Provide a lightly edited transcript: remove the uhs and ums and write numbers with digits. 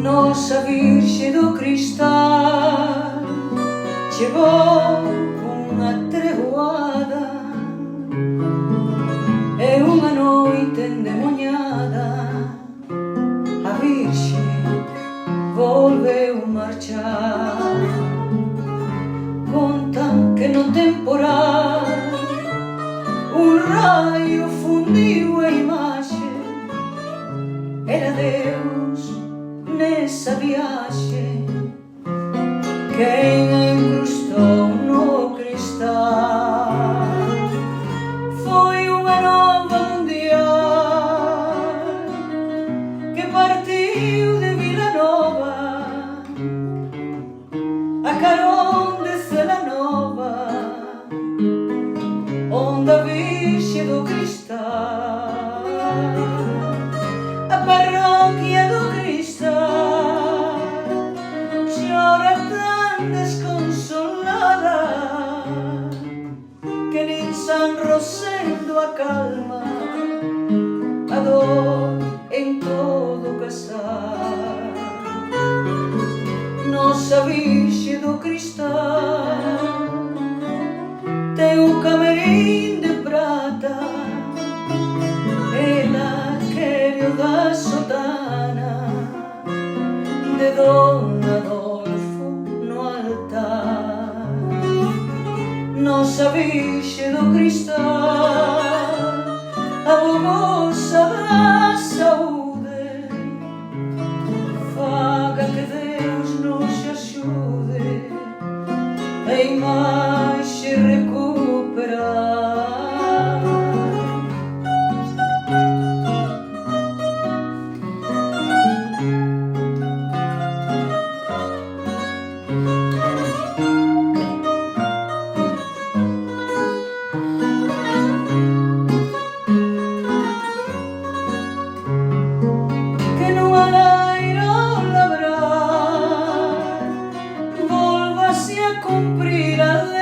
Nosa Virxe do Cristal chegou cunha tregoada e unha noite endemoniada a Virxe volveu marchar. Contan que no temporal un raio fundiu a imaxe, era Deus nesa viaxe quen a incrustou no cristal. Foi unha nova mundial que partiu de Vilanova a carón de Celanova, onde a Virxe do Cristal, a parroquia do Cristal, chora tan desconsolada que nin San Rosendo acalma a dor en todo o casal. Nosa Virxe do Cristal ten un camerín de prata, ela quere o da sotana de Don Adolfo no altar. Nosa Virxe do Cristal, a bogosa da saúde, faga que Deus nos axude a imaxe recuperar. Que non alaira o labrar volvase a cumprir a lei,